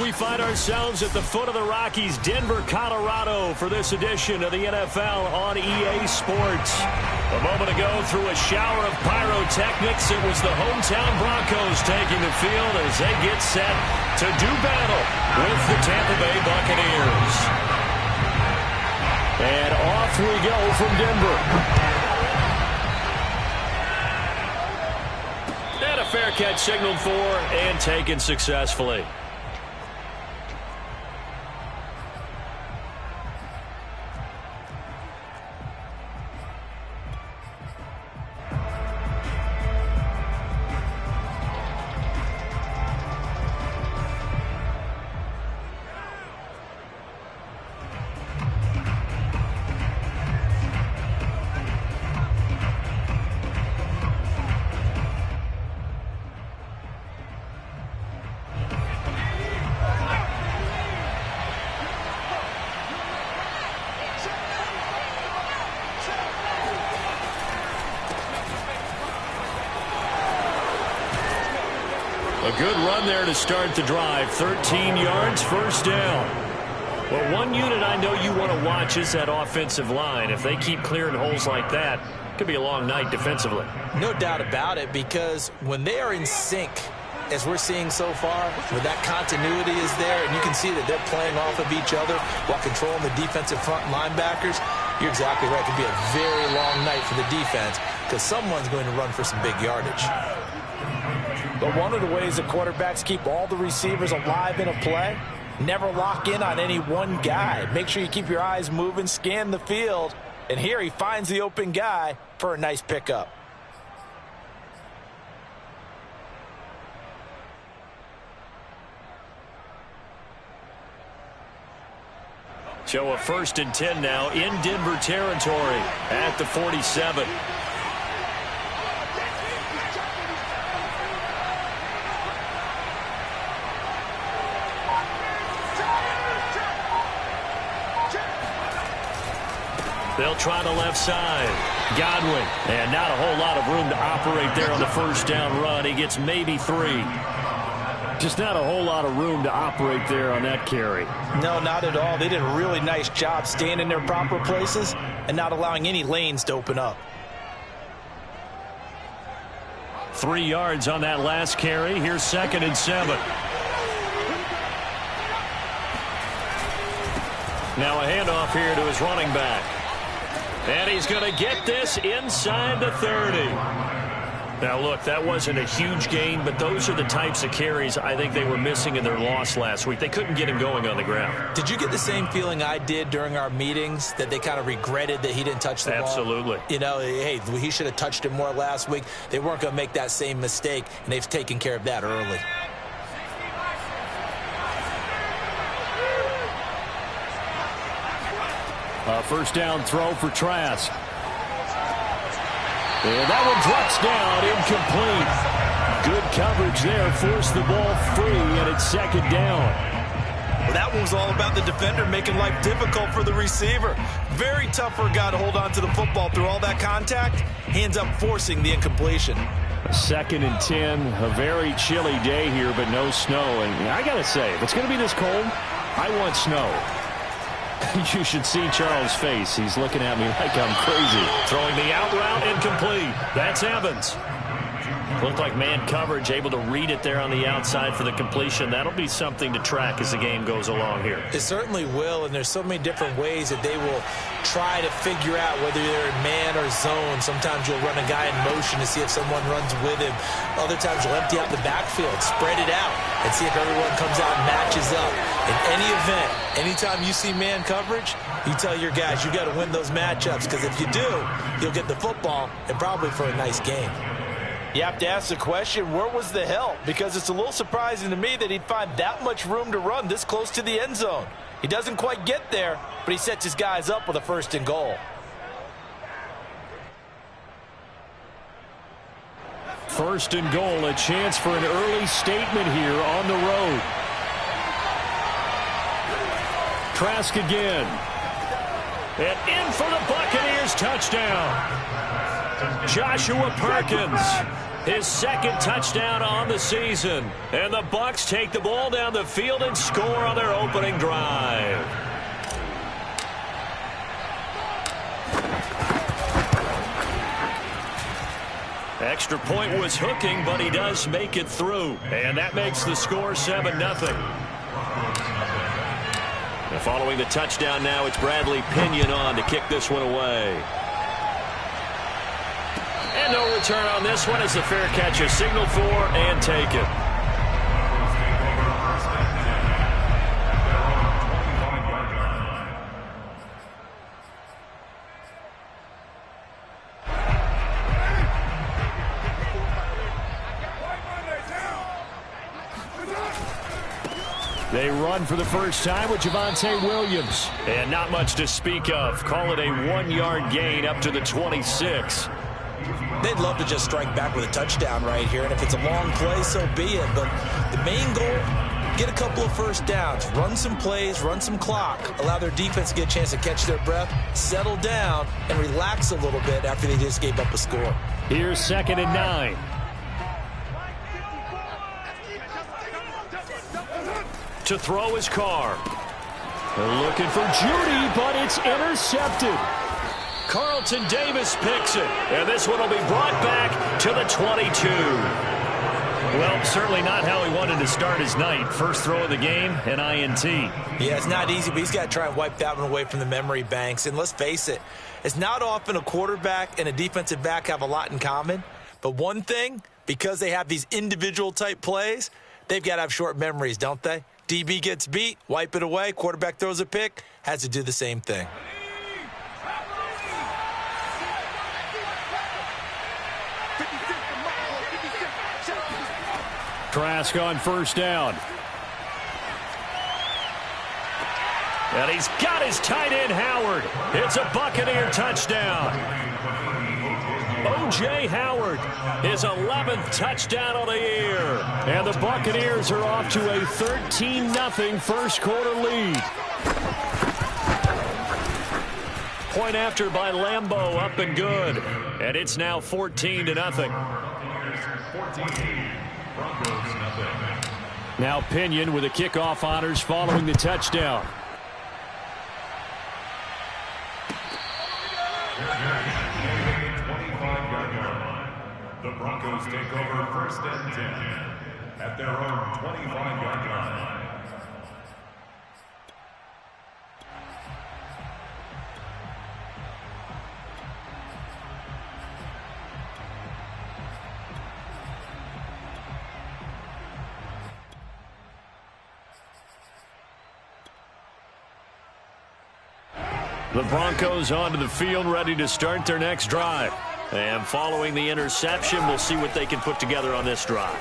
We find ourselves at the foot of the Rockies, Denver, Colorado, for this edition of the NFL on EA Sports. A moment ago, through a shower of pyrotechnics, it was the hometown Broncos taking the field as they get set to do battle with the Tampa Bay Buccaneers. And off we go from Denver. And a fair catch signaled for and taken successfully. A good run there to start the drive. 13 yards, first down. Well, one unit I know you want to watch is that offensive line. If they keep clearing holes like that, it could be a long night defensively. No doubt about it, because when they are in sync, as we're seeing so far, where that continuity is there, and you can see that they're playing off of each other while controlling the defensive front linebackers, you're exactly right. It could be a very long night for the defense because someone's going to run for some big yardage. But one of the ways that quarterbacks keep all the receivers alive in a play, never lock in on any one guy. Make sure you keep your eyes moving, scan the field, and here he finds the open guy for a nice pickup. So a 1st and 10 now in Denver territory at the 47. They'll try the left side. Godwin. And not a whole lot of room to operate there on the first down run. He gets maybe 3. Just not a whole lot of room to operate there on that carry. No, not at all. They did a really nice job staying in their proper places and not allowing any lanes to open up. 3 yards on that last carry. Here's 2nd and 7. Now a handoff here to his running back. And he's going to get this inside the 30. Now, look, that wasn't a huge gain, but those are the types of carries I think they were missing in their loss last week. They couldn't get him going on the ground. Did you get the same feeling I did during our meetings, that they kind of regretted that he didn't touch the ball? Absolutely. You know, hey, he should have touched it more last week. They weren't going to make that same mistake, and they've taken care of that early. First down throw for Trask. And that one drops down, incomplete. Good coverage there, forced the ball free, and it's 2nd down. Well, that one was all about the defender making life difficult for the receiver. Very tough for a guy to hold on to the football through all that contact. He ends up forcing the incompletion. 2nd and 10, a very chilly day here, but no snow. And I got to say, if it's going to be this cold, I want snow. You should see Charles' face. He's looking at me like I'm crazy. Throwing the out route, incomplete. That's Evans. Looked like man coverage, able to read it there on the outside for the completion. That'll be something to track as the game goes along here. It certainly will, and there's so many different ways that they will try to figure out whether they're in man or zone. Sometimes you'll run a guy in motion to see if someone runs with him. Other times you'll empty out the backfield, spread it out, and see if everyone comes out and matches up. In any event, anytime you see man coverage, you tell your guys you got to win those matchups, because if you do, you'll get the football and probably for a nice game. You have to ask the question, where was the help? Because it's a little surprising to me that he'd find that much room to run this close to the end zone. He doesn't quite get there, but he sets his guys up with a 1st and goal. 1st and goal, a chance for an early statement here on the road. Trask again. And in for the Buccaneers, touchdown. Joshua Perkins. His second touchdown on the season. And the Bucs take the ball down the field and score on their opening drive. Extra point was hooking, but he does make it through. And that makes the score 7-0. Following the touchdown now, it's Bradley Pinion on to kick this one away. And no return on this one as the fair catch is signaled for and taken. They run for the first time with Javonte Williams. And not much to speak of. Call it a 1-yard gain up to the 26. They'd love to just strike back with a touchdown right here. And if it's a long play, so be it. But the main goal, get a couple of first downs. Run some plays, run some clock. Allow their defense to get a chance to catch their breath, settle down, and relax a little bit after they just gave up a score. Here's 2nd and 9. To throw his Carr. They're looking for Judy, but it's intercepted. Carlton Davis picks it, and this one will be brought back to the 22. Well, certainly not how he wanted to start his night. First throw of the game, an INT. Yeah, it's not easy, but he's got to try and wipe that one away from the memory banks. And let's face it, it's not often a quarterback and a defensive back have a lot in common. But one thing, because they have these individual type plays, they've got to have short memories, don't they? DB gets beat, wipe it away, quarterback throws a pick, has to do the same thing. Trask on first down. And he's got his tight end, Howard. It's a Buccaneer touchdown. O.J. Howard, his 11th touchdown of the year. And the Buccaneers are off to a 13-0 first quarter lead. Point after by Lambeau, up and good. And it's now 14-0. Now Pinion with the kickoff honors following the touchdown. The Broncos take over 1st and 10 at their own 25-yard line. The Broncos onto the field, ready to start their next drive. And following the interception, we'll see what they can put together on this drive.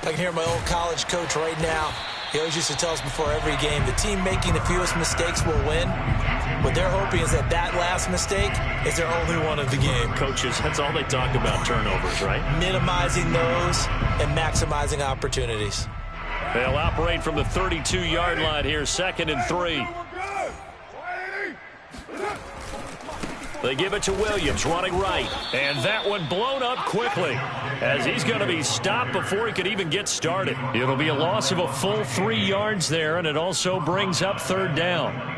I can hear my old college coach right now. He always used to tell us before every game, the team making the fewest mistakes will win. What they're hoping is that that last mistake is their only one of the game. Coaches, that's all they talk about, turnovers, right? Minimizing those and maximizing opportunities. They'll operate from the 32-yard line here, 2nd and 3. They give it to Williams, running right. And that one blown up quickly as he's going to be stopped before he could even get started. It'll be a loss of a full 3 yards there, and it also brings up 3rd down.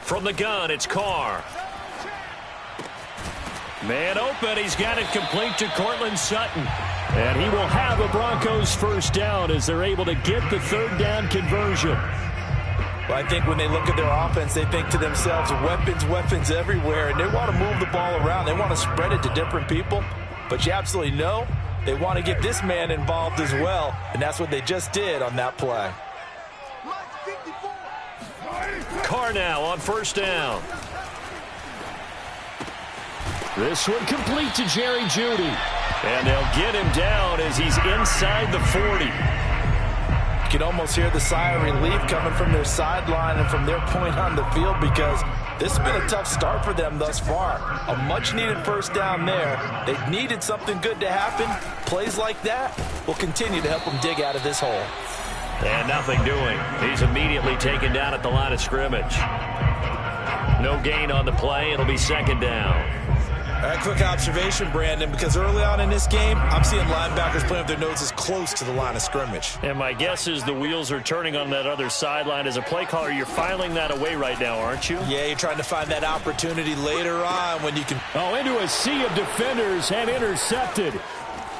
From the gun, it's Carr. Man open, he's got it complete to Cortland Sutton. And he will have the Broncos first down as they're able to get the 3rd down conversion. Well, I think when they look at their offense, they think to themselves, weapons everywhere, and they want to move the ball around. They want to spread it to different people. But you absolutely know they want to get this man involved as well, and that's what they just did on that play. Carr now on first down. This one complete to Jerry Jeudy. And they'll get him down as he's inside the 40. can almost hear the sigh of relief coming from their sideline and from their point on the field, because this has been a tough start for them thus far. A much-needed first down there. They needed something good to happen. Plays like that will continue to help them dig out of this hole. And nothing doing. He's immediately taken down at the line of scrimmage. No gain on the play. It'll be second down. All right, quick observation, Brandon, because early on in this game, I'm seeing linebackers playing with their noses close to the line of scrimmage. And my guess is the wheels are turning on that other sideline. As a play caller, you're filing that away right now, aren't you? Yeah, you're trying to find that opportunity later on when you can. Oh, into a sea of defenders and intercepted.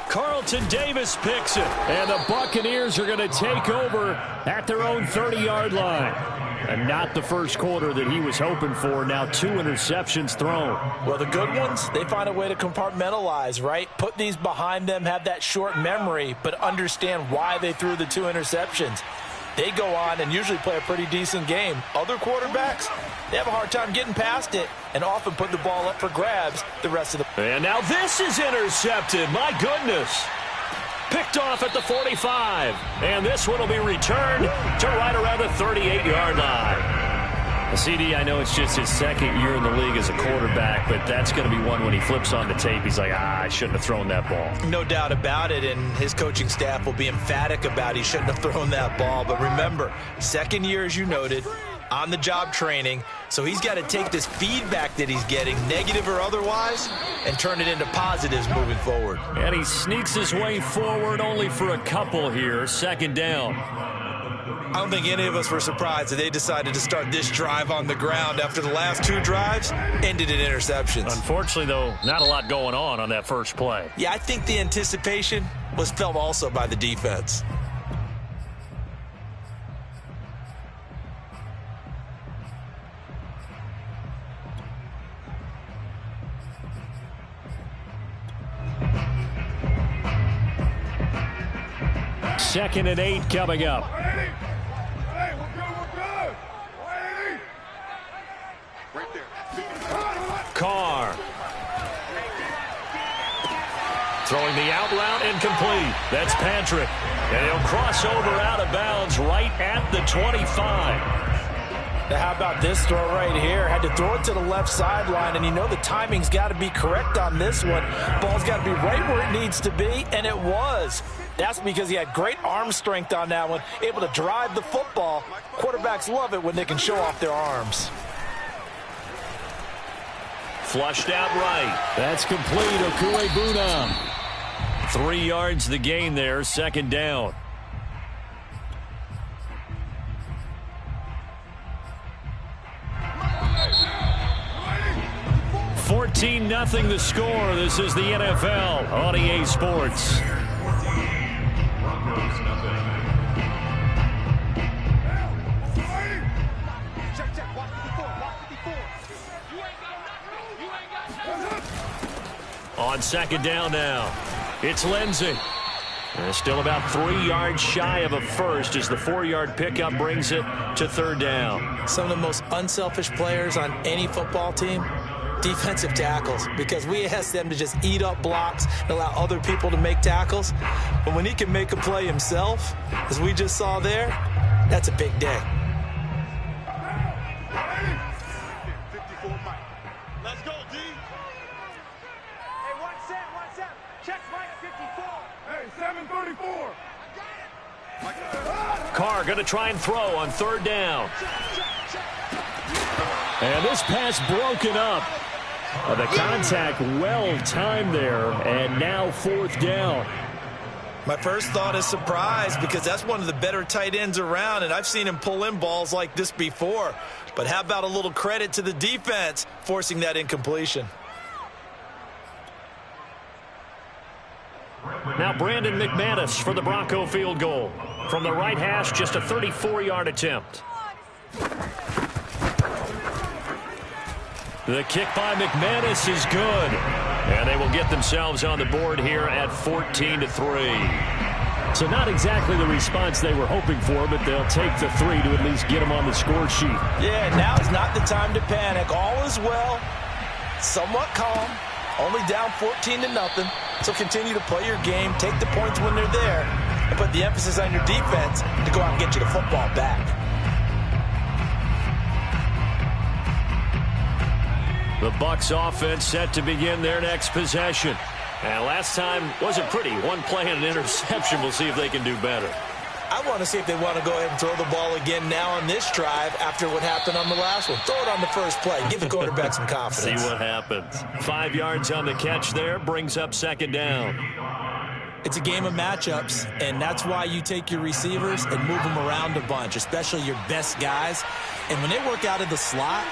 Carlton Davis picks it, and the Buccaneers are going to take over at their own 30-yard line. And not the first quarter that he was hoping for. Now 2 interceptions thrown. Well, the good ones, they find a way to compartmentalize, right? Put these behind them, have that short memory, but understand why they threw the 2 interceptions. They go on and usually play a pretty decent game. Other quarterbacks, they have a hard time getting past it and often put the ball up for grabs the rest of the... And now this is intercepted. My goodness. Picked off at the 45. And this one will be returned to right around the 38-yard line. CD, I know it's just his second year in the league as a quarterback, but that's going to be one when he flips on the tape. He's like, I shouldn't have thrown that ball. No doubt about it, and his coaching staff will be emphatic about he shouldn't have thrown that ball. But remember, second year, as you noted, on-the-job training, so he's got to take this feedback that he's getting, negative or otherwise, and turn it into positives moving forward. And he sneaks his way forward only for a couple here. Second down. I don't think any of us were surprised that they decided to start this drive on the ground after the last 2 drives ended in interceptions. Unfortunately, though, not a lot going on that first play. Yeah, I think the anticipation was felt also by the defense. Second and 8 coming up. Carr. Throwing the out route incomplete. That's Patrick. And he'll cross over out of bounds right at the 25. Now, how about this throw right here? Had to throw it to the left sideline, and you know the timing's got to be correct on this one. Ball's got to be right where it needs to be, and it was. That's because he had great arm strength on that one, able to drive the football. Quarterbacks love it when they can show off their arms. Flushed out right. That's complete. Okuebuna. 3 yards the gain there. Second down. $14-0 the score. This is the NFL on EA Sports. On second down now, it's Lindsey. And still about 3 yards shy of a first as the 4-yard pickup brings it to third down. Some of the most unselfish players on any football team, defensive tackles, because we ask them to just eat up blocks and allow other people to make tackles. But when he can make a play himself, as we just saw there, that's a big day. Let's go, D. Hey, 1-7. Check Mike 54. Hey, 734. Carr going to try and throw on third down. And this pass broken up. The contact well timed there, and now fourth down. My first thought is surprise, because that's one of the better tight ends around, and I've seen him pull in balls like this before. But how about a little credit to the defense forcing that incompletion? Now Brandon McManus for the Bronco field goal. From the right hash, just a 34-yard attempt. The kick by McManus is good. And they will get themselves on the board here at 14-3. So not exactly the response they were hoping for, but they'll take the 3 to at least get them on the score sheet. Yeah, now is not the time to panic. All is well, somewhat calm, only down 14-0. So continue to play your game, take the points when they're there, and put the emphasis on your defense to go out and get you the football back. The Bucs offense set to begin their next possession. And last time wasn't pretty. One play and an interception. We'll see if they can do better. I want to see if they want to go ahead and throw the ball again now on this drive after what happened on the last one. Throw it on the first play. Give the quarterback some confidence. See what happens. 5 yards on the catch there. Brings up second down. It's a game of matchups, and that's why you take your receivers and move them around a bunch, especially your best guys. And when they work out of the slot,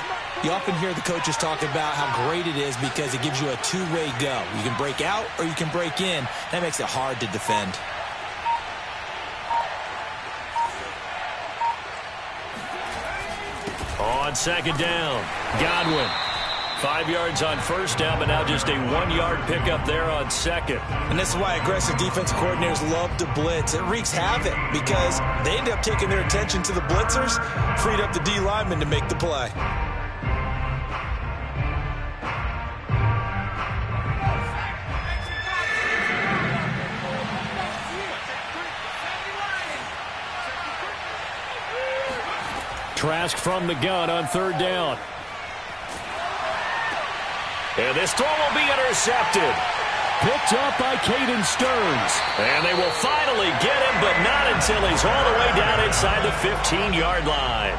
you often hear the coaches talk about how great it is because it gives you a two-way go. You can break out or you can break in. That makes it hard to defend. On second down, Godwin. 5 yards on first down, but now just a 1 yard pickup there on second. And this is why aggressive defense coordinators love to blitz. It wreaks havoc because they end up taking their attention to the blitzers, freed up the D lineman to make the play. Trask from the gun on third down. And this throw will be intercepted. Picked up by Caden Stearns. And they will finally get him, but not until he's all the way down inside the 15-yard line.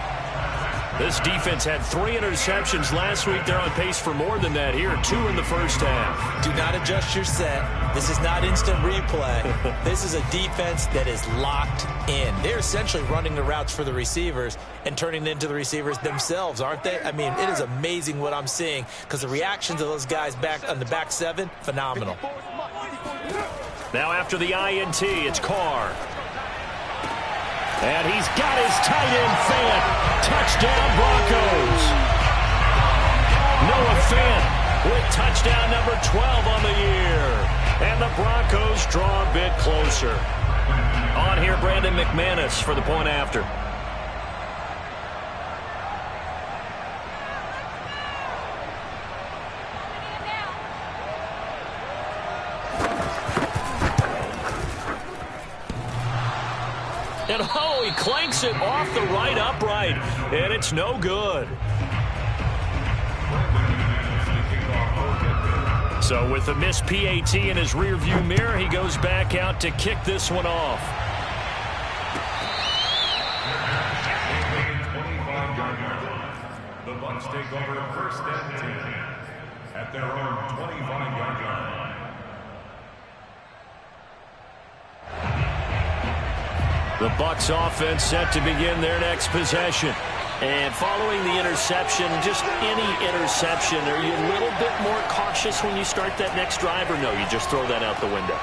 This defense had 3 interceptions last week. They're on pace for more than that here. 2 in the first half. Do not adjust your set. This is not instant replay. This is a defense that is locked in. They're essentially running the routes for the receivers and turning it into the receivers themselves, aren't they? I mean, it is amazing what I'm seeing because the reactions of those guys back on the back 7, phenomenal. Now after the INT, it's Carr. And he's got his tight end Fant. Touchdown Broncos. Noah Fant with touchdown number 12 on the year. And the Broncos draw a bit closer. On here, Brandon McManus for the point after. And oh, he clanks it off the right upright. And it's no good. So with the missed PAT in his rearview mirror, he goes back out to kick this one off. The Bucs take over first and 10 at their own 25-yard line. The Bucs offense set to begin their next possession. And following the interception, just any interception, are you a little bit more cautious when you start that next drive, or no, you just throw that out the window?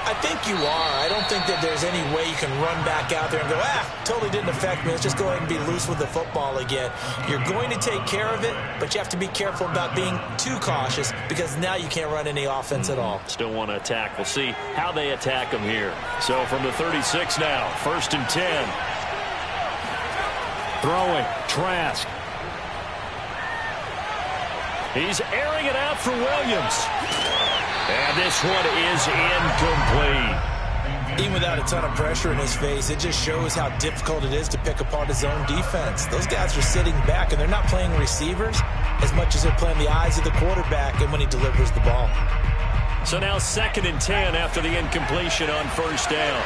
I think you are. I don't think that there's any way you can run back out there and go, totally didn't affect me. Let's just go ahead and be loose with the football again. You're going to take care of it, but you have to be careful about being too cautious because now you can't run any offense at all. Still want to attack. We'll see how they attack them here. So from the 36 now, 1st and 10. Throwing, Trask. He's airing it out for Williams. And this one is incomplete. Even without a ton of pressure in his face, it just shows how difficult it is to pick apart his own defense. Those guys are sitting back, and they're not playing receivers as much as they're playing the eyes of the quarterback and when he delivers the ball. So now 2nd and 10 after the incompletion on first down.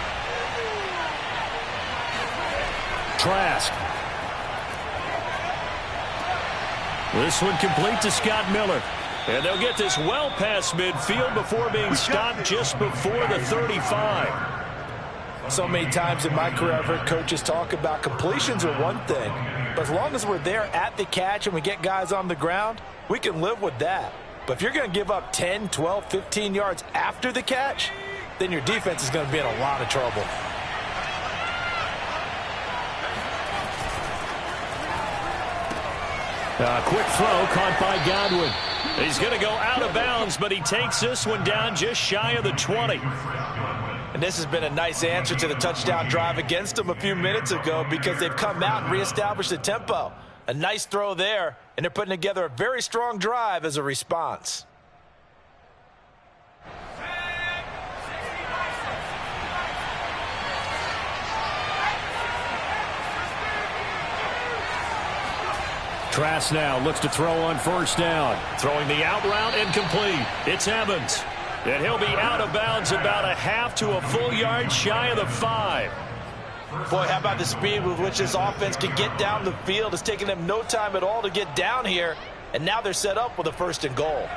Trask. This one complete to Scott Miller. And they'll get this well past midfield before being stopped just before the 35. So many times in my career, I've heard coaches talk about completions are one thing. But as long as we're there at the catch and we get guys on the ground, we can live with that. But if you're going to give up 10, 12, 15 yards after the catch, then your defense is going to be in a lot of trouble. Quick throw caught by Godwin. He's going to go out of bounds, but he takes this one down just shy of the 20. And this has been a nice answer to the touchdown drive against them a few minutes ago because they've come out and reestablished the tempo. A nice throw there, and they're putting together a very strong drive as a response. Trask now looks to throw on first down. Throwing the out route incomplete. It's Evans. And he'll be out of bounds about a half to a full yard shy of the 5. Boy, how about the speed with which this offense can get down the field? It's taken them no time at all to get down here. And now they're set up with a 1st and goal.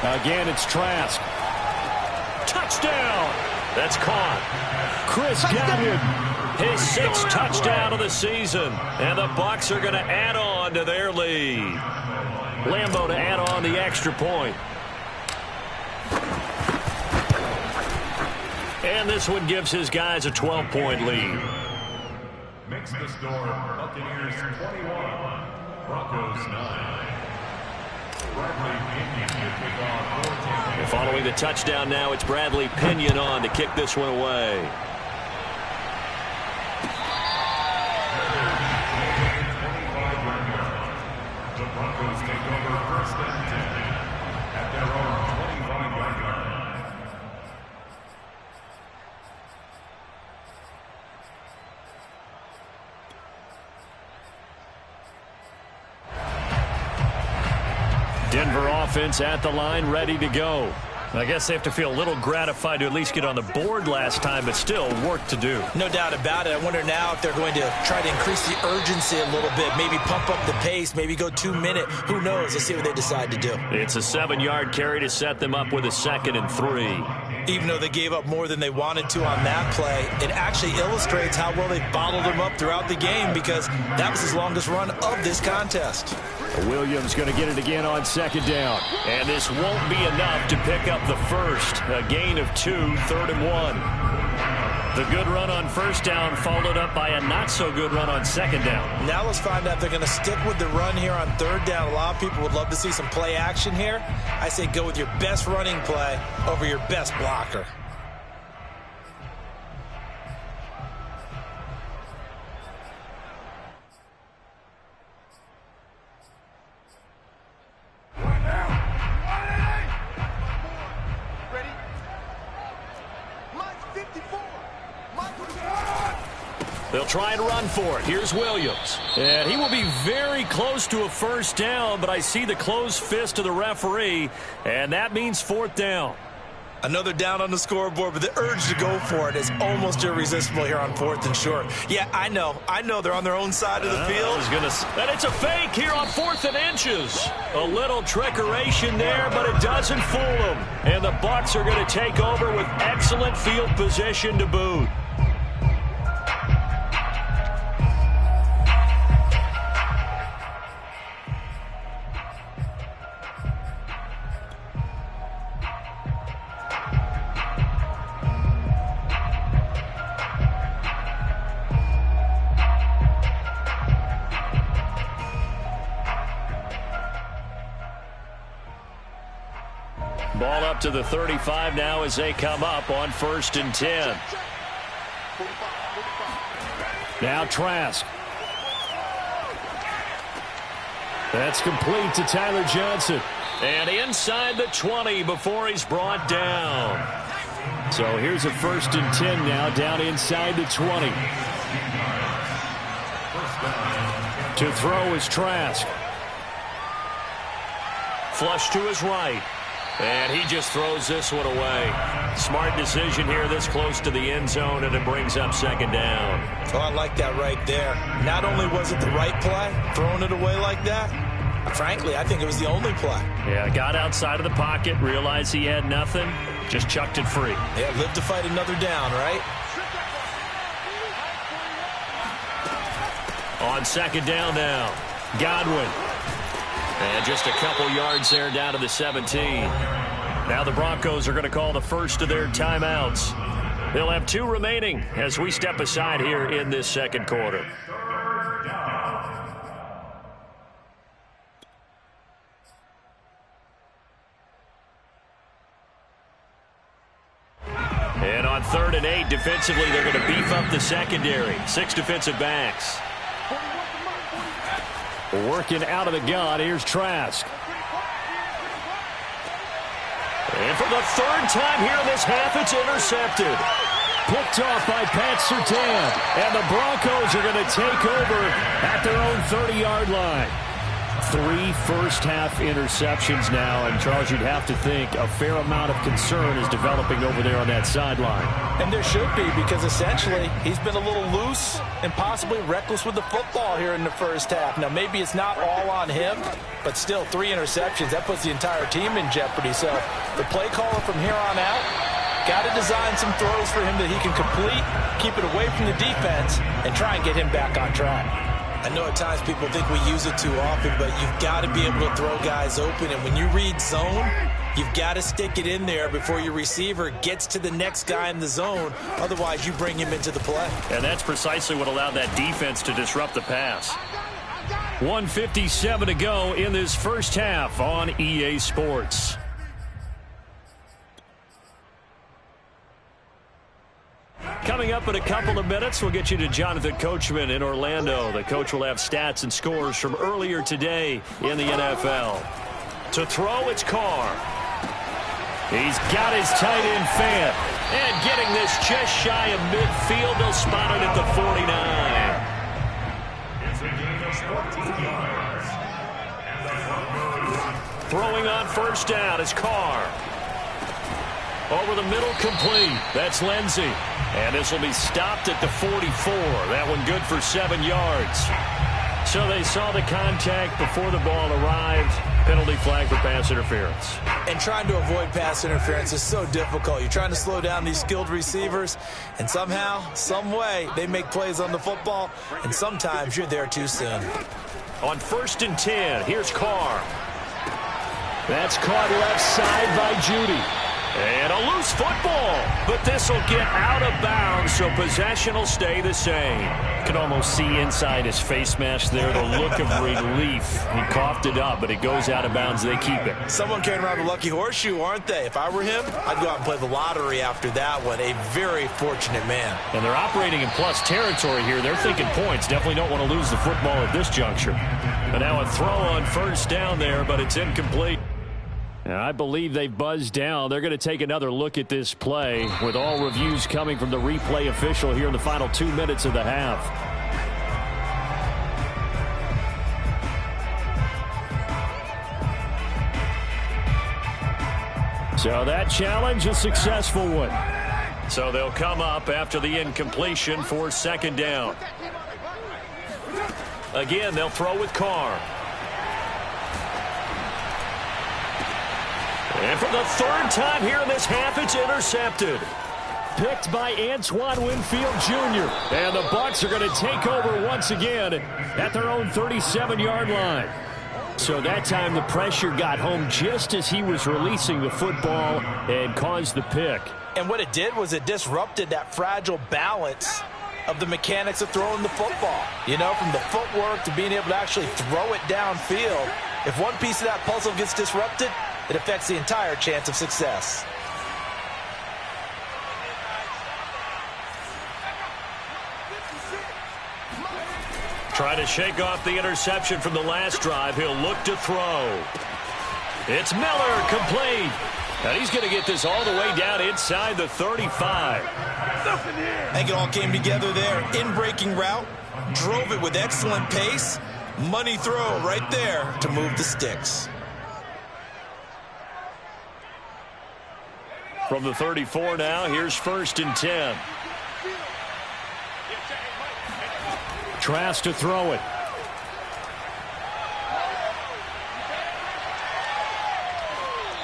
Again, it's Trask. Touchdown! That's caught. Chris Godwin, his 6th touchdown of the season. And the Bucs are going to add on to their lead. Lambeau to add on the extra point. And this one gives his guys a 12-point lead. Makes the score Buccaneers 21, Broncos 9. Following the touchdown now, it's Bradley Pinion on to kick this one away. The Broncos take over 1st and 10 at their own 25-yard line. Denver offense at the line, ready to go. I guess they have to feel a little gratified to at least get on the board last time, but still work to do. No doubt about it. I wonder now if they're going to try to increase the urgency a little bit, maybe pump up the pace, maybe go 2-minute. Who knows? Let's see what they decide to do. It's a 7-yard carry to set them up with a 2nd and 3. Even though they gave up more than they wanted to on that play, it actually illustrates how well they bottled them up throughout the game, because that was his longest run of this contest. Williams going to get it again on 2nd down. And this won't be enough to pick up the first. A gain of 2, 3rd and 1. The good run on 1st down followed up by a not-so-good run on 2nd down. Now let's find out if they're going to stick with the run here on 3rd down. A lot of people would love to see some play action here. I say go with your best running play over your best blocker. They'll try and run for it. Here's Williams. And he will be very close to a 1st down, but I see the closed fist of the referee, and that means 4th down. Another down on the scoreboard, but the urge to go for it is almost irresistible here on 4th and short. Yeah, I know they're on their own side of the field. And it's a fake here on 4th and inches. A little trickeration there, but it doesn't fool them. And the Bucs are going to take over with excellent field position to boot. Ball up to the 35 now as they come up on 1st and 10. Now Trask. That's complete to Tyler Johnson. And inside the 20 before he's brought down. So here's a 1st and 10 now down inside the 20. To throw is Trask. Flush to his right. And he just throws this one away. Smart decision here this close to the end zone, and it brings up 2nd down. Oh, I like that right there. Not only was it the right play, throwing it away like that, frankly, I think it was the only play. Yeah, got outside of the pocket, realized he had nothing, just chucked it free. Yeah, live to fight another down, right? On 2nd down now, Godwin. And just a couple yards there down to the 17. Now the Broncos are going to call the first of their timeouts. They'll have 2 remaining as we step aside here in this 2nd quarter. And on 3rd and 8, defensively, they're going to beef up the secondary. 6 defensive backs. Working out of the gun, here's Trask. And for the 3rd time here in this half, it's intercepted. Picked off by Pat Surtain. And the Broncos are going to take over at their own 30-yard line. 3 first-half interceptions now, and Charles, you'd have to think a fair amount of concern is developing over there on that sideline. And there should be, because essentially he's been a little loose and possibly reckless with the football here in the first half. Now, maybe it's not all on him, but still 3 interceptions. That puts the entire team in jeopardy. So the play caller from here on out got to design some throws for him that he can complete, keep it away from the defense, and try and get him back on track. I know at times people think we use it too often, but you've got to be able to throw guys open. And when you read zone, you've got to stick it in there before your receiver gets to the next guy in the zone. Otherwise, you bring him into the play. And that's precisely what allowed that defense to disrupt the pass. 1:57 to go in this first half on EA Sports. Coming up in a couple of minutes, we'll get you to Jonathan Coachman in Orlando. The coach will have stats and scores from earlier today in the NFL. To throw, it's Carr. He's got his tight end Fant. And getting this just shy of midfield, they'll spot it at the 49. Throwing on first down is Carr. Over the middle, complete. That's Lindsey. And this will be stopped at the 44. That one good for 7 yards. So they saw the contact before the ball arrived. Penalty flag for pass interference. And trying to avoid pass interference is so difficult. You're trying to slow down these skilled receivers, and somehow, some way, they make plays on the football, and sometimes you're there too soon. On 1st and 10, here's Carr. That's caught left side by Judy. And a loose football, but this will get out of bounds, so possession will stay the same. You can almost see inside his face mask there the look of relief. He coughed it up, but it goes out of bounds. They keep it. Someone carrying around a lucky horseshoe, aren't they? If I were him, I'd go out and play the lottery after that one. A very fortunate man. And they're operating in plus territory here. They're thinking points. Definitely don't want to lose the football at this juncture. But now a throw on first down there, but it's incomplete. And I believe they've buzzed down. They're going to take another look at this play with all reviews coming from the replay official here in the final 2 minutes of the half. So that challenge, a successful one. So they'll come up after the incompletion for 2nd down. Again, they'll throw with Carr. And for the 3rd time here in this half, it's intercepted. Picked by Antoine Winfield Jr. And the Bucs are going to take over once again at their own 37-yard line. So that time the pressure got home just as he was releasing the football and caused the pick. And what it did was it disrupted that fragile balance of the mechanics of throwing the football. You know, from the footwork to being able to actually throw it downfield. If one piece of that puzzle gets disrupted, it affects the entire chance of success. Try to shake off the interception from the last drive. He'll look to throw. It's Miller, complete. And he's going to get this all the way down inside the 35. I think it all came together there. In-breaking route, drove it with excellent pace. Money throw right there to move the sticks. From the 34 now, here's 1st and 10. Trask to throw it.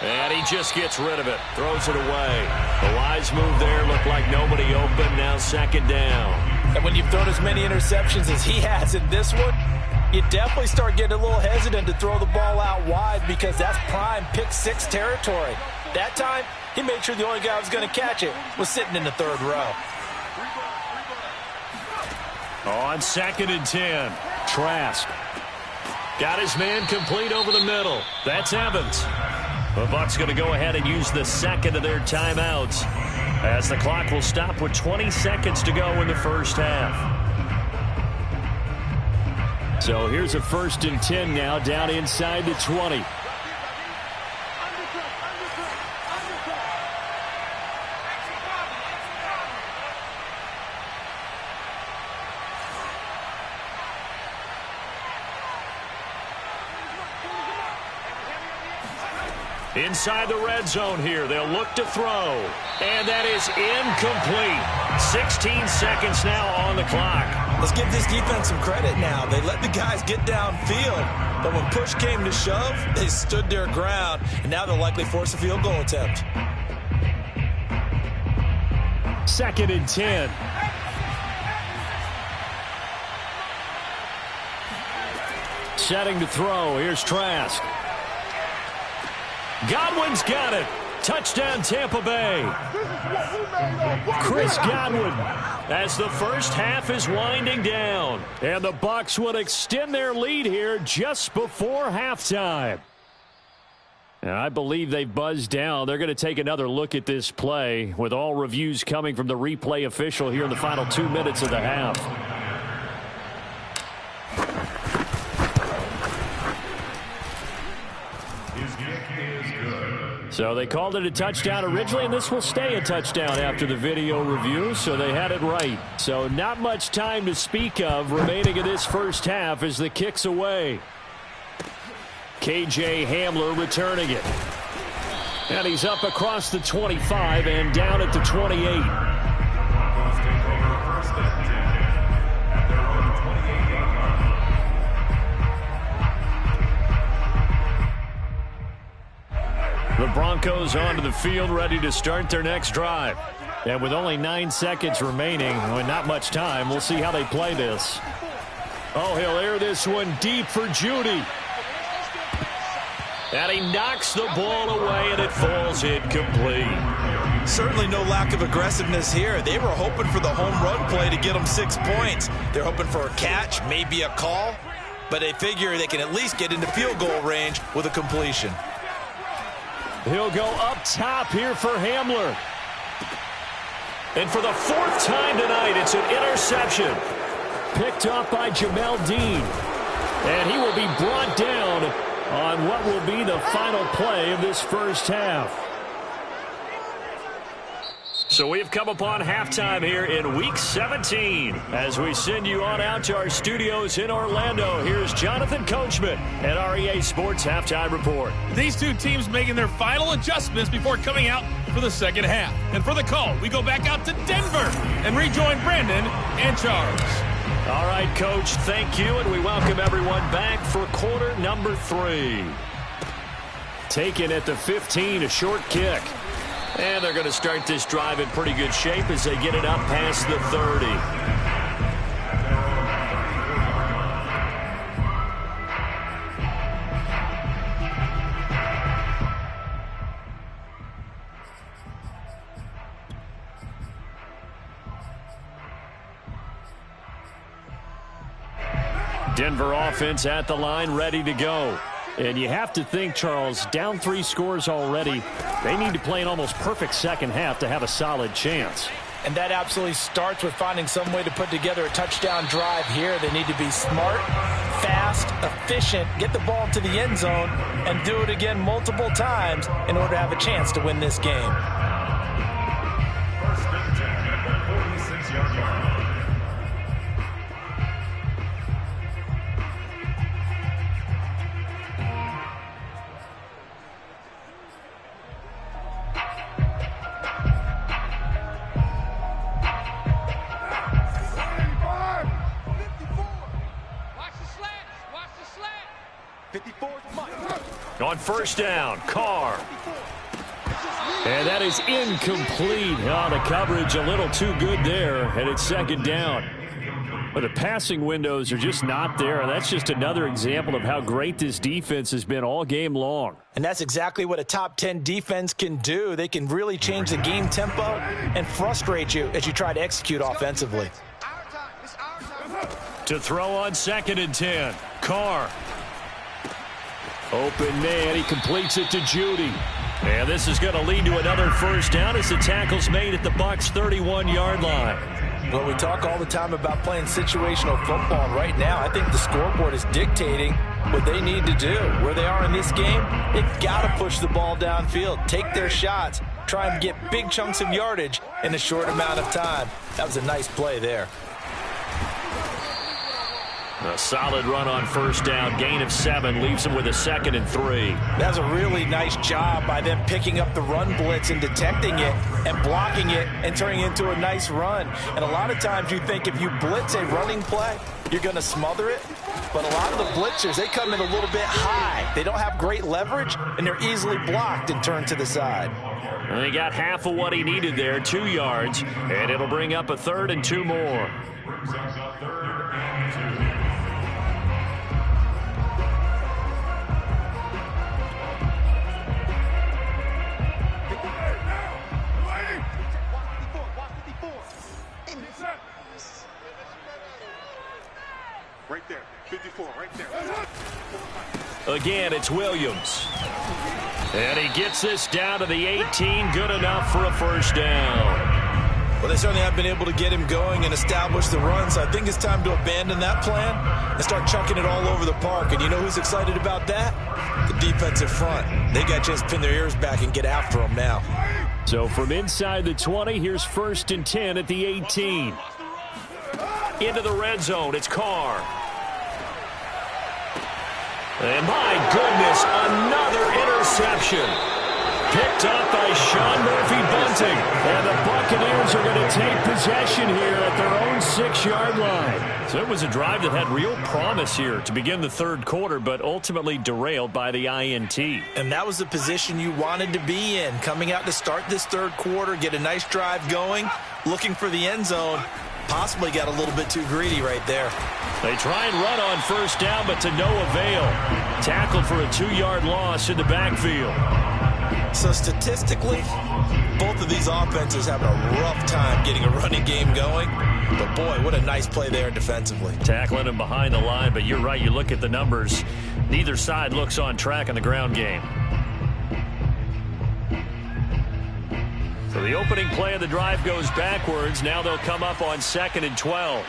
And he just gets rid of it. Throws it away. The wise move there. Looked like nobody open. Now 2nd down. And when you've thrown as many interceptions as he has in this one, you definitely start getting a little hesitant to throw the ball out wide because that's prime pick 6 territory. That time, he made sure the only guy who was going to catch it was sitting in the 3rd row. On 2nd and 10, Trask. Got his man complete over the middle. That's Evans. The Bucs going to go ahead and use the 2nd of their timeouts as the clock will stop with 20 seconds to go in the first half. So here's a 1st and 10 now down inside the 20. Inside the red zone here, they'll look to throw. And that is incomplete. 16 seconds now on the clock. Let's give this defense some credit now. They let the guys get downfield, but when push came to shove, they stood their ground, and now they'll likely force a field goal attempt. 2nd and 10. Setting to throw. Here's Trask. Godwin's got it. Touchdown, Tampa Bay. Chris Godwin as the first half is winding down. And the Bucs will extend their lead here just before halftime. And I believe they've buzzed down. They're going to take another look at this play with all reviews coming from the replay official here in the final 2 minutes of the half. So they called it a touchdown originally, and this will stay a touchdown after the video review, so they had it right. So not much time to speak of remaining in this first half as the kick's away. KJ Hamler returning it. And he's up across the 25 and down at the 28. The Broncos onto the field, ready to start their next drive. And with only 9 seconds remaining, with not much time, we'll see how they play this. Oh, he'll air this one deep for Judy. And he knocks the ball away, and it falls incomplete. Certainly no lack of aggressiveness here. They were hoping for the home run play to get them 6 points. They're hoping for a catch, maybe a call, but they figure they can at least get into field goal range with a completion. He'll go up top here for Hamler. And for the 4th time tonight, it's an interception. Picked off by Jamel Dean. And he will be brought down on what will be the final play of this first half. So we've come upon halftime here in Week 17. As we send you on out to our studios in Orlando, here's Jonathan Coachman at REA Sports Halftime Report. These two teams making their final adjustments before coming out for the second half. And for the call, we go back out to Denver and rejoin Brandon and Charles. All right, Coach, thank you, and we welcome everyone back for quarter number 3. Taken at the 15, a short kick. And they're going to start this drive in pretty good shape as they get it up past the 30. Denver offense at the line, ready to go. And you have to think, Charles, down 3 scores already. They need to play an almost perfect second half to have a solid chance. And that absolutely starts with finding some way to put together a touchdown drive here. They need to be smart, fast, efficient, get the ball to the end zone, and do it again multiple times in order to have a chance to win this game. 1st and 10 at the 46-yard line. On 1st down, Carr. And that is incomplete. Oh, the coverage a little too good there, and it's 2nd down. But the passing windows are just not there, and that's just another example of how great this defense has been all game long. And that's exactly what a top 10 defense can do. They can really change the game tempo and frustrate you as you try to execute offensively. To throw on 2nd and 10, Carr. Open man, he completes it to Judy. And this is going to lead to another 1st down as the tackle's made at the Bucs' 31-yard line. Well, we talk all the time about playing situational football, and right now I think the scoreboard is dictating what they need to do. Where they are in this game, they've got to push the ball downfield, take their shots, try and get big chunks of yardage in a short amount of time. That was a nice play there. A solid run on first down. Gain of 7 leaves him with a 2nd and 3. That's a really nice job by them picking up the run blitz and detecting it and blocking it and turning it into a nice run. And a lot of times you think if you blitz a running play, you're going to smother it. But a lot of the blitzers, they come in a little bit high. They don't have great leverage, and they're easily blocked and turned to the side. And he got half of what he needed there, 2 yards, and it'll bring up a 3rd and 2 more. Brings us a 3rd and 2. Right there, 54, right there. Again, it's Williams. And he gets this down to the 18. Good enough for a first down. Well, they certainly have been able to get him going and establish the run, so I think it's time to abandon that plan and start chucking it all over the park. And you know who's excited about that? The defensive front. They got a chance to pin their ears back and get after him now. So from inside the 20, here's 1st and 10 at the 18. Into the red zone, it's Carr. And my goodness, another interception. Picked up by Sean Murphy-Bunting. And the Buccaneers are going to take possession here at their own 6-yard line. So it was a drive that had real promise here to begin the 3rd quarter, but ultimately derailed by the INT. And that was the position you wanted to be in. Coming out to start this 3rd quarter, get a nice drive going, looking for the end zone. Possibly got a little bit too greedy right there. They try and run on first down, but to no avail. Tackled for a 2-yard loss in the backfield. So statistically, both of these offenses have a rough time getting a running game going. But boy, what a nice play there defensively. Tackling him behind the line, but you're right, you look at the numbers. Neither side looks on track in the ground game. So the opening play of the drive goes backwards. Now they'll come up on 2nd and 12.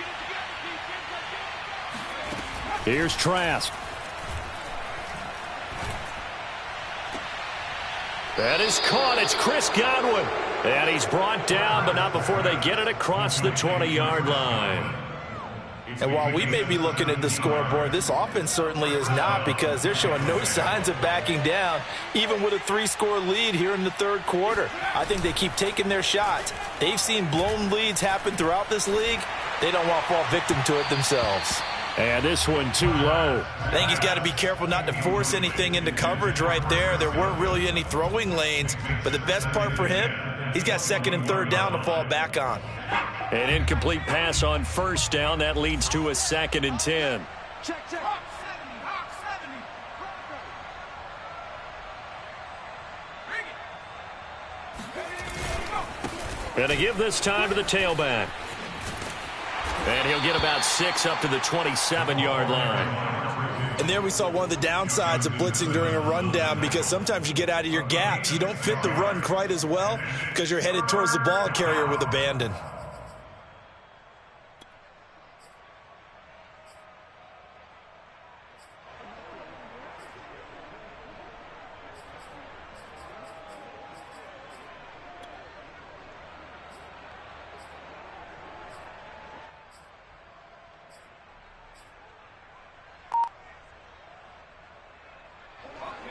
Here's Trask. That is caught. It's Chris Godwin. And he's brought down, but not before they get it across the 20-yard line. And while we may be looking at the scoreboard, this offense certainly is not, because they're showing no signs of backing down, even with a 3-score lead here in the 3rd quarter. I think they keep taking their shots. They've seen blown leads happen throughout this league. They don't want to fall victim to it themselves. And this one too low. I think he's got to be careful not to force anything into coverage right there. There weren't really any throwing lanes, but the best part for him, he's got 2nd and 3rd down to fall back on. An incomplete pass on first down. That leads to a 2nd and 10. Check. And to give this time to the tailback. And he'll get about 6 up to the 27-yard line. And there we saw one of the downsides of blitzing during a rundown, because sometimes you get out of your gaps. You don't fit the run quite as well because you're headed towards the ball carrier with abandon.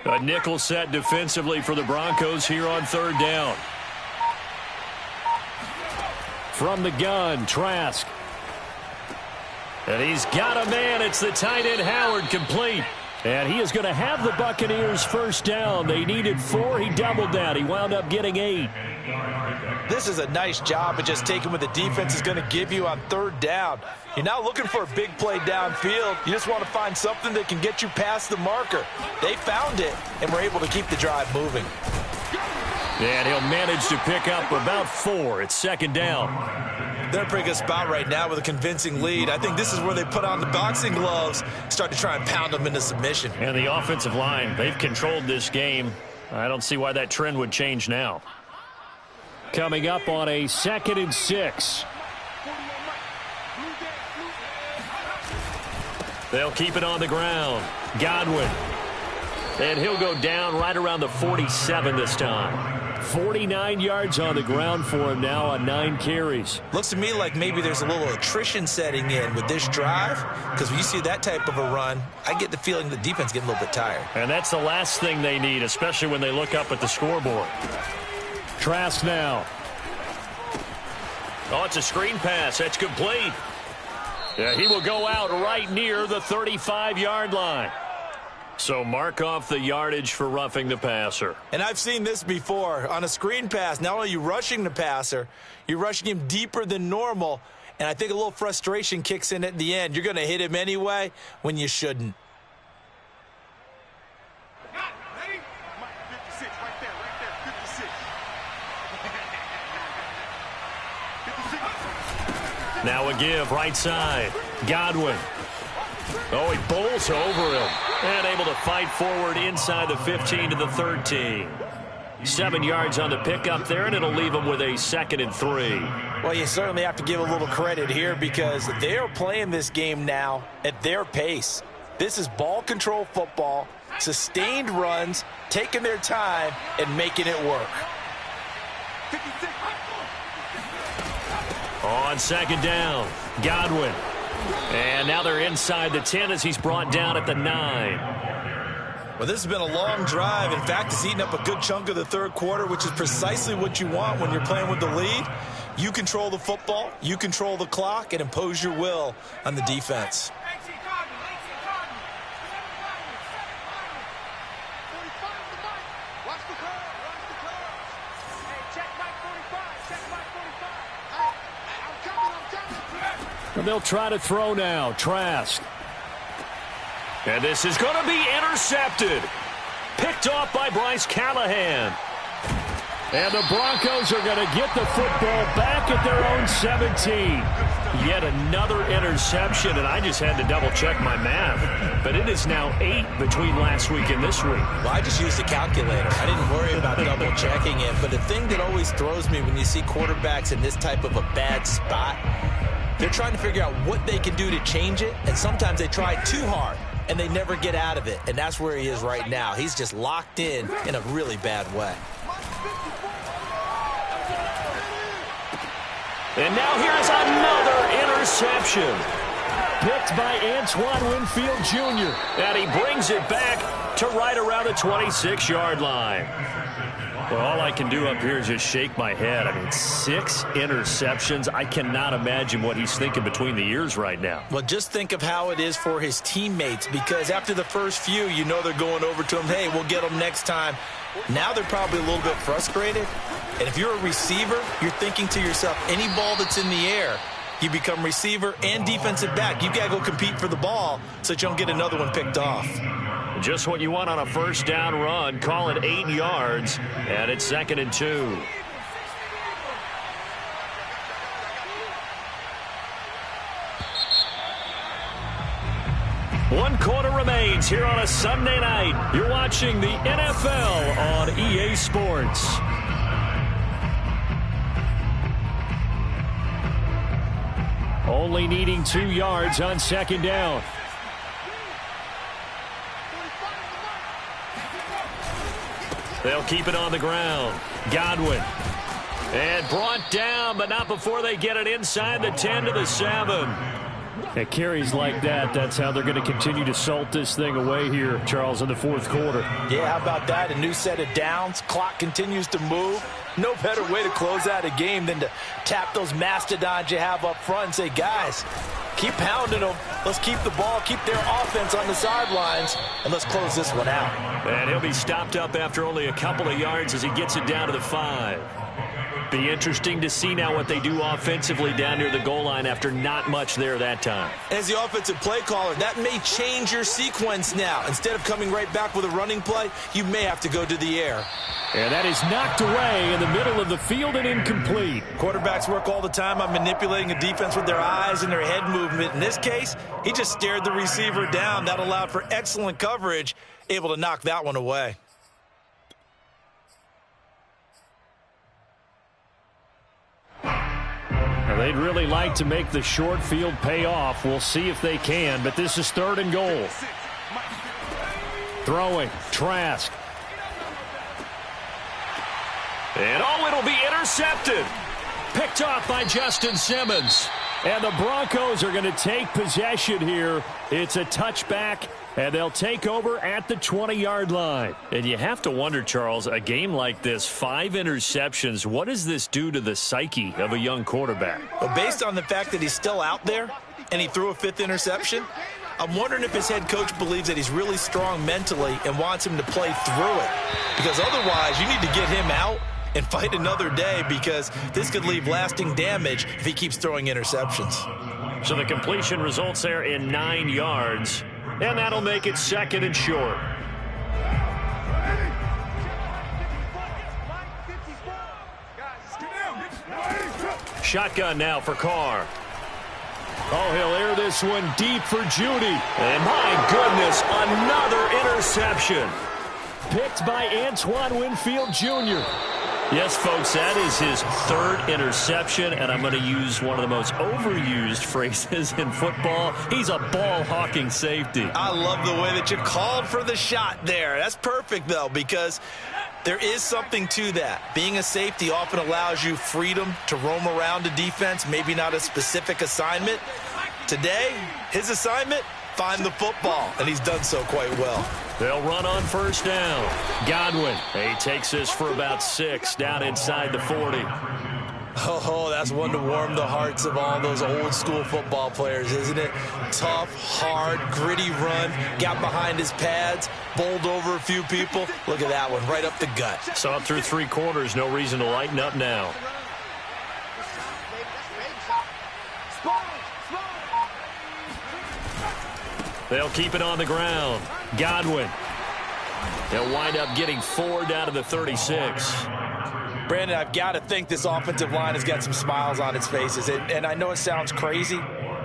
A nickel set defensively for the Broncos here on 3rd down. From the gun, Trask. And he's got a man. It's the tight end, Howard, complete. And he is going to have the Buccaneers first down. They needed 4. He doubled that. He wound up getting 8. This is a nice job of just taking what the defense is going to give you on 3rd down. You're not looking for a big play downfield. You just want to find something that can get you past the marker. They found it and were able to keep the drive moving. And he'll manage to pick up about 4. It's 2nd down. They're in a pretty good spot right now with a convincing lead. I think this is where they put on the boxing gloves, start to try and pound them into submission. And the offensive line, they've controlled this game. I don't see why that trend would change now. Coming up on a 2nd and 6. They'll keep it on the ground. Godwin. And he'll go down right around the 47 this time. 49 yards on the ground for him now on 9 carries. Looks to me like maybe there's a little attrition setting in with this drive, because when you see that type of a run, I get the feeling the defense getting a little bit tired. And that's the last thing they need, especially when they look up at the scoreboard. Trask now. Oh, it's a screen pass. That's complete. Yeah, he will go out right near the 35-yard line. So mark off the yardage for roughing the passer. And I've seen this before. On a screen pass, not only are you rushing the passer, you're rushing him deeper than normal. And I think a little frustration kicks in at the end. You're going to hit him anyway when you shouldn't. Ready? 56, right there, 56. Now a give, right side. Godwin. Oh, he bowls over him. And able to fight forward inside the 15 to the 13. 7 yards on the pickup there, and it'll leave him with a 2nd and 3. Well, you certainly have to give a little credit here because they are playing this game now at their pace. This is ball control football, sustained runs, taking their time, and making it work. 56. On 2nd down, Godwin. And now they're inside the 10 as he's brought down at the 9. Well, this has been a long drive. In fact, it's eaten up a good chunk of the third quarter, which is precisely what you want when you're playing with the lead. You control the football, you control the clock, and impose your will on the defense. And they'll try to throw now. Trask. And this is going to be intercepted. Picked off by Bryce Callahan. And the Broncos are going to get the football back at their own 17. Yet another interception, and I just had to double-check my math. But it is now 8 between last week and this week. Well, I just used a calculator. I didn't worry about double-checking it. But the thing that always throws me when you see quarterbacks in this type of a bad spot, they're trying to figure out what they can do to change it, and sometimes they try too hard, and they never get out of it. And that's where he is right now. He's just locked in a really bad way. And now here's another interception. Picked by Antoine Winfield Jr. And he brings it back to right around the 26-yard line. Well, all I can do up here is just shake my head. I mean, 6 interceptions. I cannot imagine what he's thinking between the ears right now. Well, just think of how it is for his teammates, because after the first few, you know they're going over to him, hey, we'll get them next time. Now they're probably a little bit frustrated. And if you're a receiver, you're thinking to yourself, any ball that's in the air, you become receiver and defensive back. You've got to go compete for the ball so that you don't get another one picked off. Just what you want on a first down run. Call it 8 yards, and it's 2nd and 2. One quarter remains here on a Sunday night. You're watching the NFL on EA Sports. Only needing 2 yards on 2nd down. They'll keep it on the ground. Godwin. And brought down, but not before they get it inside the 10 to the 7. At carries like that, that's how they're going to continue to salt this thing away here, Charles, in the fourth quarter. Yeah, how about that? A new set of downs. Clock continues to move. No better way to close out a game than to tap those mastodons you have up front and say, guys, keep pounding them. Let's keep the ball, keep their offense on the sidelines, and let's close this one out. And he'll be stopped up after only a couple of yards as he gets it down to the 5. Be interesting to see now what they do offensively down near the goal line after not much there that time. As the offensive play caller, that may change your sequence now. Instead of coming right back with a running play, you may have to go to the air. And that is knocked away in the middle of the field and incomplete. Quarterbacks work all the time on manipulating a defense with their eyes and their head movement. In this case, he just stared the receiver down. That allowed for excellent coverage, able to knock that one away. Now, they'd really like to make the short field pay off. We'll see if they can, but this is 3rd and goal. Throwing, Trask. And it'll be intercepted. Picked off by Justin Simmons. And the Broncos are going to take possession here. It's a touchback, and they'll take over at the 20-yard line. And you have to wonder, Charles, a game like this, 5 interceptions, what does this do to the psyche of a young quarterback? Well, based on the fact that he's still out there and he threw a 5th interception, I'm wondering if his head coach believes that he's really strong mentally and wants him to play through it. Because otherwise, you need to get him out and fight another day, because this could leave lasting damage if he keeps throwing interceptions. So the completion results there in 9 yards, and that'll make it 2nd and short. Shotgun now for Carr. Oh, he'll air this one deep for Judy. And my goodness, another interception. Picked by Antoine Winfield Jr. Yes, folks, that is his 3rd interception, and I'm going to use one of the most overused phrases in football. He's a ball-hawking safety. I love the way that you called for the shot there. That's perfect, though, because there is something to that. Being a safety often allows you freedom to roam around a defense, maybe not a specific assignment. Today, his assignment, find the football, and he's done so quite well. They'll run on 1st down. Godwin, he takes this for about 6 down inside the 40. Oh, that's one to warm the hearts of all those old-school football players, isn't it? Tough, hard, gritty run, got behind his pads, bowled over a few people. Look at that one, right up the gut. So up through 3 quarters, no reason to lighten up now. They'll keep it on the ground. Godwin. They'll wind up getting 4 down to the 36. Brandon, I've got to think this offensive line has got some smiles on its faces. And I know it sounds crazy,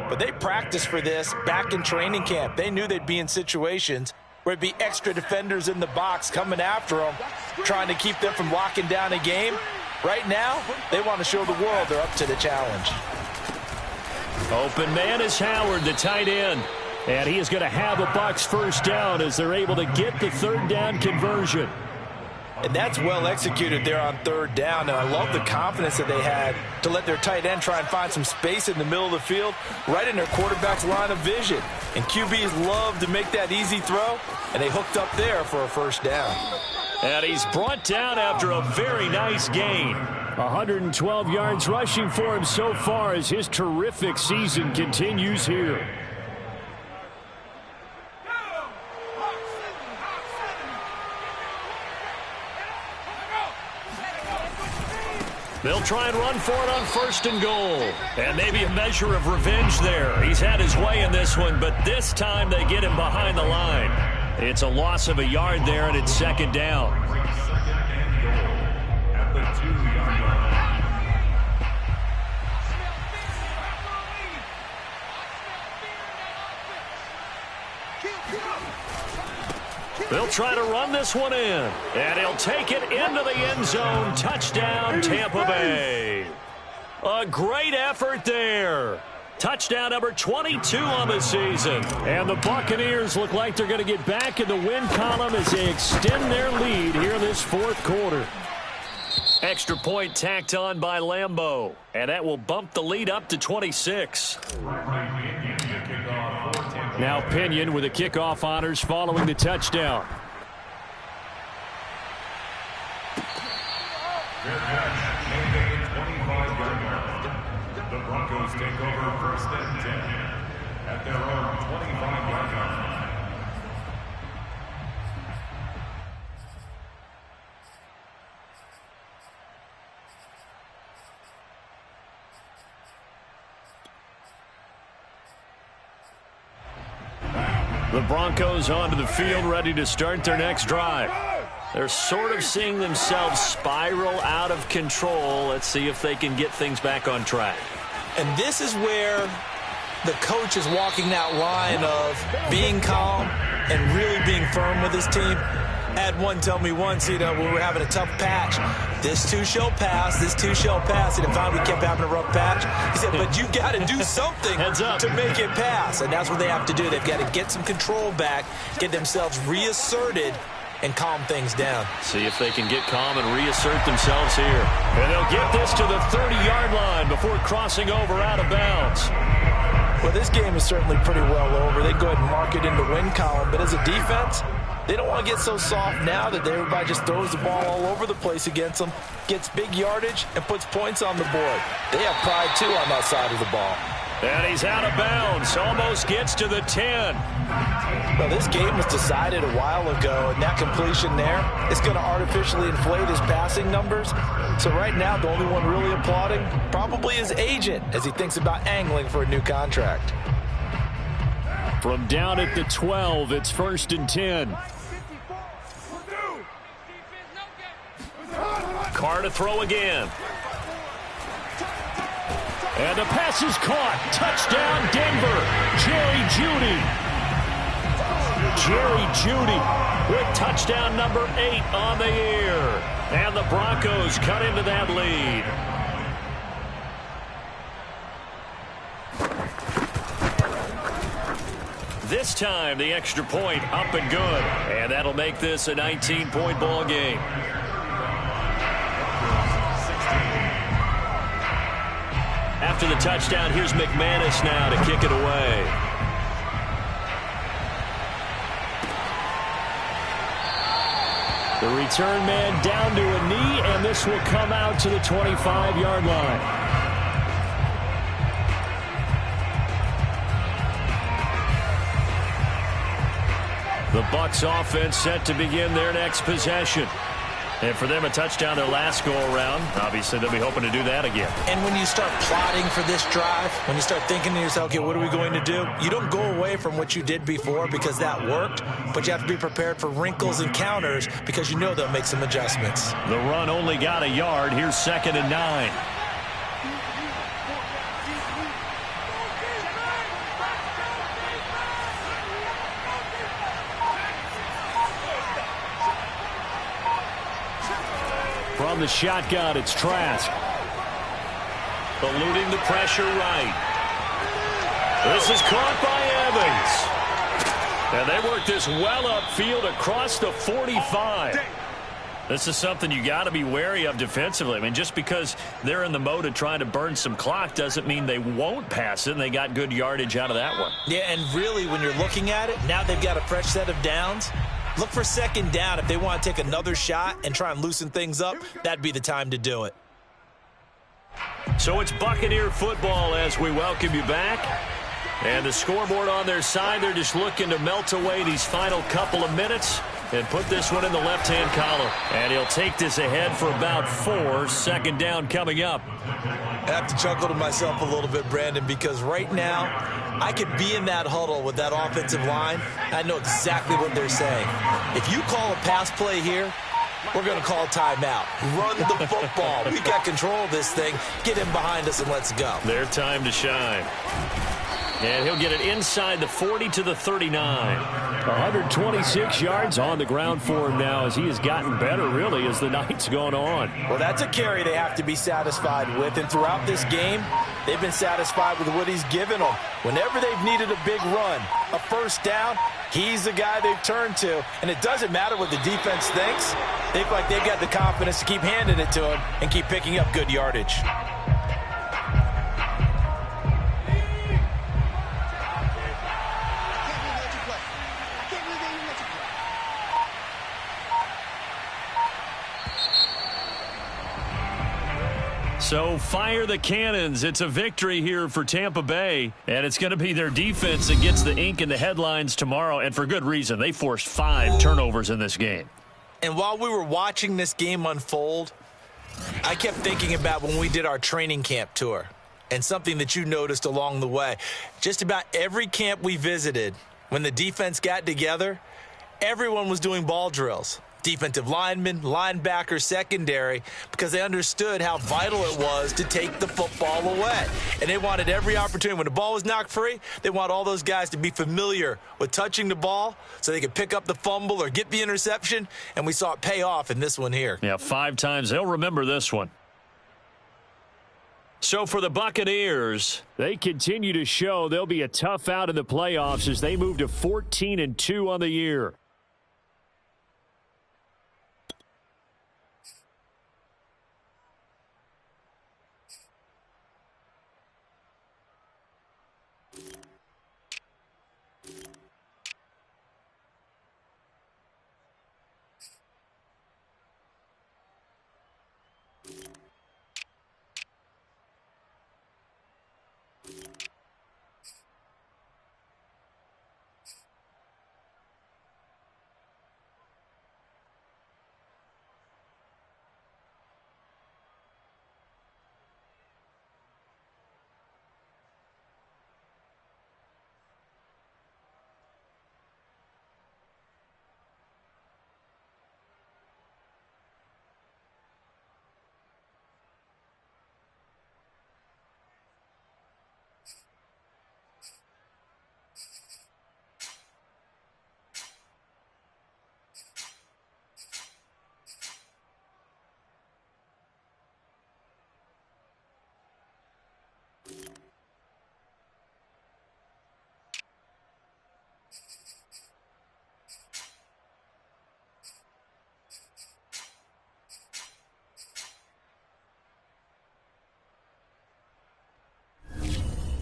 but they practiced for this back in training camp. They knew they'd be in situations where it'd be extra defenders in the box coming after them, trying to keep them from locking down a game. Right now, they want to show the world they're up to the challenge. Open man is Howard, the tight end. And he is going to have a Bucs 1st down as they're able to get the 3rd down conversion. And that's well executed there on 3rd down. And I love the confidence that they had to let their tight end try and find some space in the middle of the field, right in their quarterback's line of vision. And QBs love to make that easy throw, and they hooked up there for a 1st down. And he's brought down after a very nice gain. 112 yards rushing for him so far as his terrific season continues here. They'll try and run for it on 1st and goal. And maybe a measure of revenge there. He's had his way in this one, but this time they get him behind the line. It's a loss of a yard there, and it's 2nd down. At the 2-yard line. They'll try to run this one in. And he'll take it into the end zone. Touchdown, Tampa Bay. A great effort there. Touchdown number 22 on the season. And the Buccaneers look like they're going to get back in the win column as they extend their lead here in this 4th quarter. Extra point tacked on by Lambeau. And that will bump the lead up to 26. Now Pinion with the kickoff honors following the touchdown. The Broncos take over 1st and 10 at their own 25-yard line. The Broncos onto the field, ready to start their next drive. They're sort of seeing themselves spiral out of control. Let's see if they can get things back on track. And this is where the coach is walking that line of being calm and really being firm with his team. I had one tell me once, when we were having a tough patch, this too shall pass, this too shall pass. And if we kept having a rough patch, he said, but you got to do something to make it pass. And that's what they have to do. They've got to get some control back, get themselves reasserted, and calm things down. See if they can get calm and reassert themselves here. And they'll get this to the 30-yard line before crossing over out of bounds. Well, this game is certainly pretty well over. They go ahead and mark it in the win column. But as a defense, they don't want to get so soft now that everybody just throws the ball all over the place against them, gets big yardage, and puts points on the board. They have pride, too, on that side of the ball. And he's out of bounds. Almost gets to the 10. Well, this game was decided a while ago, and that completion there is going to artificially inflate his passing numbers. So right now, the only one really applauding probably his agent as he thinks about angling for a new contract. From down at the 12, it's 1st and 10. Carr to throw again. And the pass is caught. Touchdown, Denver. Jerry Jeudy. Jerry Jeudy with touchdown number 8 on the year. And the Broncos cut into that lead. This time, the extra point up and good. And that'll make this a 19-point ball game. After the touchdown, here's McManus now to kick it away. The return man down to a knee, and this will come out to the 25-yard line. The Bucs offense set to begin their next possession. And for them, a touchdown their last go-around. Obviously, they'll be hoping to do that again. And when you start plotting for this drive, when you start thinking to yourself, okay, what are we going to do? You don't go away from what you did before because that worked, but you have to be prepared for wrinkles and counters because you know they'll make some adjustments. The run only got a yard. Here's 2nd and 9. From the shotgun, it's Trask. Eluding the pressure right. This is caught by Evans. And they work this well upfield across the 45. This is something you got to be wary of defensively. I mean, just because they're in the mode of trying to burn some clock doesn't mean they won't pass it, and they got good yardage out of that one. Yeah, and really, when you're looking at it, now they've got a fresh set of downs. Look for 2nd down. If they want to take another shot and try and loosen things up, that'd be the time to do it. So it's Buccaneer football as we welcome you back. And the scoreboard on their side, they're just looking to melt away these final couple of minutes and put this one in the left-hand column. And he'll take this ahead for about 4. 2nd down coming up. I have to chuckle to myself a little bit, Brandon, because right now I could be in that huddle with that offensive line. I know exactly what they're saying. If you call a pass play here, we're going to call timeout. Run the football. We got control of this thing. Get him behind us and let's go. Their time to shine. And he'll get it inside the 40 to the 39. 126 yards on the ground for him now as he has gotten better, really, as the night's gone on. Well, that's a carry they have to be satisfied with. And throughout this game, they've been satisfied with what he's given them. Whenever they've needed a big run, a 1st down, he's the guy they've turned to. And it doesn't matter what the defense thinks. They feel like they've got the confidence to keep handing it to him and keep picking up good yardage. So fire the cannons. It's a victory here for Tampa Bay, and it's going to be their defense that gets the ink in the headlines tomorrow, and for good reason. They forced 5 turnovers in this game. And while we were watching this game unfold, I kept thinking about when we did our training camp tour and something that you noticed along the way. Just about every camp we visited, when the defense got together, everyone was doing ball drills. Defensive linemen, linebackers, secondary, because they understood how vital it was to take the football away. And they wanted every opportunity. When the ball was knocked free, they want all those guys to be familiar with touching the ball so they could pick up the fumble or get the interception, and we saw it pay off in this one here. Yeah, 5 times. They'll remember this one. So for the Buccaneers, they continue to show they'll be a tough out in the playoffs as they move to 14-2 on the year.